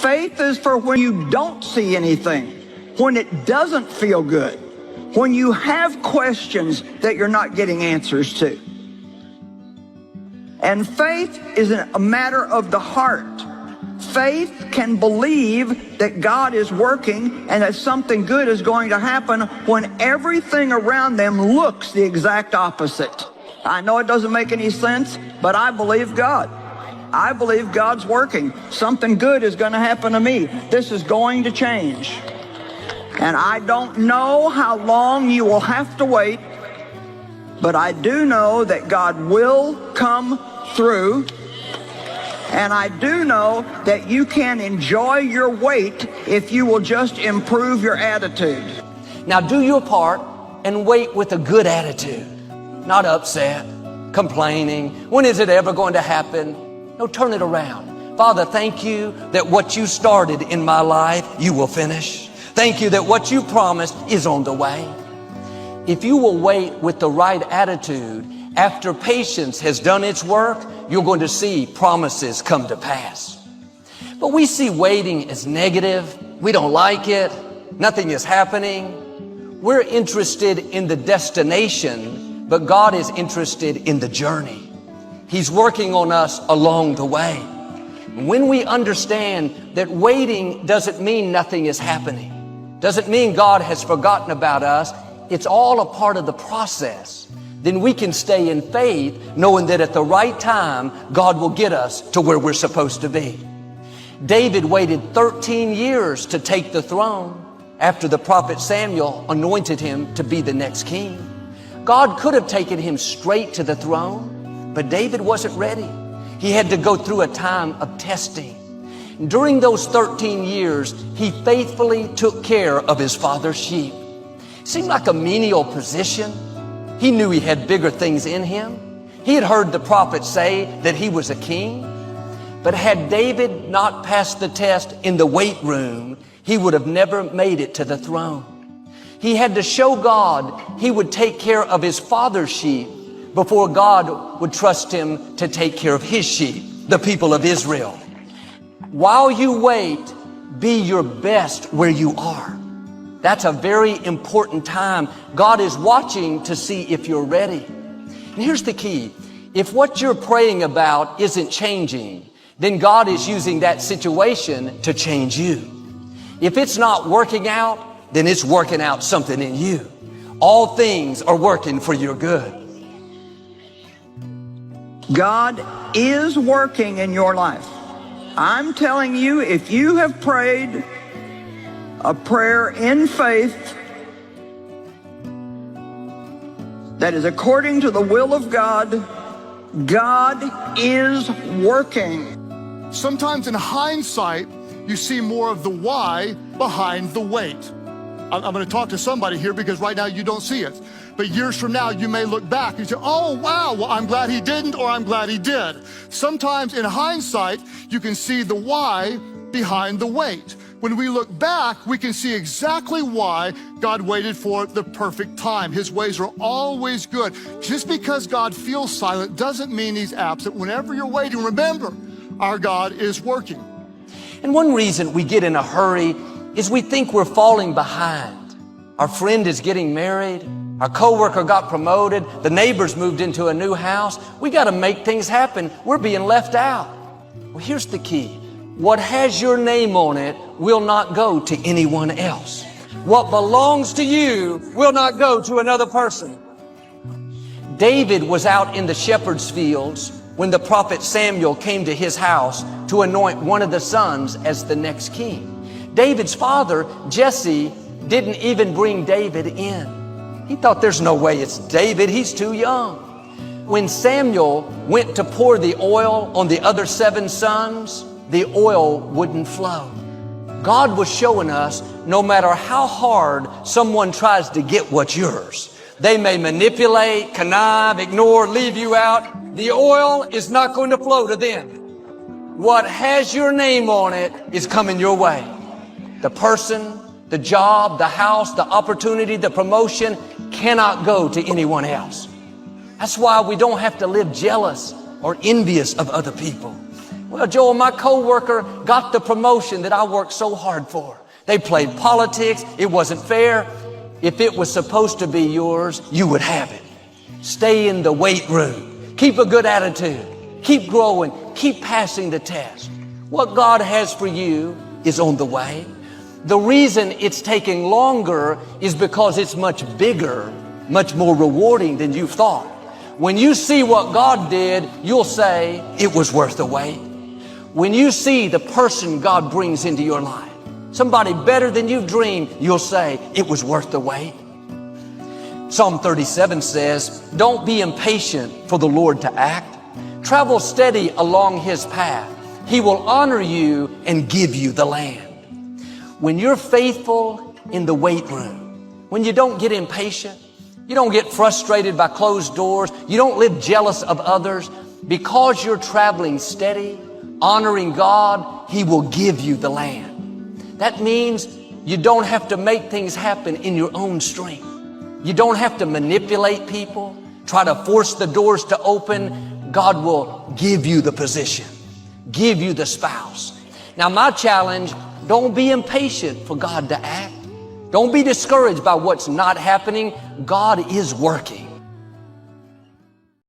Faith is for when you don't see anything, when it doesn't feel good, when you have questions that you're not getting answers to. And faith is a matter of the heart. Faith can believe that God is working and that something good is going to happen when everything around them looks the exact opposite. I know it doesn't make any sense, but I believe God. I believe God's working. Something good is going to happen to me. This is going to change. And I don't know how long you will have to wait, but I do know that God will come through. And I do know that you can enjoy your wait if you will just improve your attitude. Now do your part and wait with a good attitude, not upset, complaining. When is it ever going to happen? No, turn it around. Father, thank you that what you started in my life, you will finish. Thank you that what you promised is on the way. If you will wait with the right attitude, after patience has done its work, you're going to see promises come to pass. But we see waiting as negative. We don't like it. Nothing is happening. We're interested in the destination, but God is interested in the journey. He's working on us along the way. When we understand that waiting doesn't mean nothing is happening, doesn't mean God has forgotten about us, it's all a part of the process, then we can stay in faith knowing that at the right time, God will get us to where we're supposed to be. David waited 13 years to take the throne after the prophet Samuel anointed him to be the next king. God could have taken him straight to the throne, but David wasn't ready. He had to go through a time of testing. During those 13 years, he faithfully took care of his father's sheep. Seemed like a menial position. He knew he had bigger things in him. He had heard the prophet say that he was a king. But had David not passed the test in the weight room, he would have never made it to the throne. He had to show God he would take care of his father's sheep before God would trust him to take care of his sheep, the people of Israel. While you wait, be your best where you are. That's a very important time. God is watching to see if you're ready. And here's the key. If what you're praying about isn't changing, then God is using that situation to change you. If it's not working out, then it's working out something in you. All things are working for your good. God is working in your life. I'm telling you, if you have prayed a prayer in faith that is according to the will of God, God is working. Sometimes in hindsight, you see more of the why behind the wait. I'm going to talk to somebody here because right now you don't see it. But years from now, you may look back and say, oh, wow, well, I'm glad he didn't, or I'm glad he did. Sometimes in hindsight, you can see the why behind the wait. When we look back, we can see exactly why God waited for the perfect time. His ways are always good. Just because God feels silent doesn't mean he's absent. Whenever you're waiting, remember, our God is working. And one reason we get in a hurry is we think we're falling behind. Our friend is getting married. Our coworker got promoted. The neighbors moved into a new house. We got to make things happen. We're being left out. Well, here's the key. What has your name on it will not go to anyone else. What belongs to you will not go to another person. David was out in the shepherd's fields when the prophet Samuel came to his house to anoint one of the sons as the next king. David's father, Jesse, didn't even bring David in. He thought, there's no way it's David, he's too young. When Samuel went to pour the oil on the other 7 sons, the oil wouldn't flow. God was showing us no matter how hard someone tries to get what's yours, they may manipulate, connive, ignore, leave you out. The oil is not going to flow to them. What has your name on it is coming your way. The person, the job, the house, the opportunity, the promotion cannot go to anyone else. That's why we don't have to live jealous or envious of other people. Well, Joel, my coworker got the promotion that I worked so hard for. They played politics. It wasn't fair. If it was supposed to be yours, you would have it. Stay in the weight room. Keep a good attitude. Keep growing. Keep passing the test. What God has for you is on the way. The reason it's taking longer is because it's much bigger, much more rewarding than you thought. When you see what God did, you'll say, it was worth the wait. When you see the person God brings into your life, somebody better than you dreamed, you'll say, it was worth the wait. Psalm 37 says, don't be impatient for the Lord to act. Travel steady along His path. He will honor you and give you the land. When you're faithful in the weight room, when you don't get impatient, you don't get frustrated by closed doors, you don't live jealous of others, because you're traveling steady, honoring God, He will give you the land. That means you don't have to make things happen in your own strength. You don't have to manipulate people, try to force the doors to open. God will give you the position, give you the spouse. Now, my challenge, don't be impatient for God to act. Don't be discouraged by what's not happening. God is working.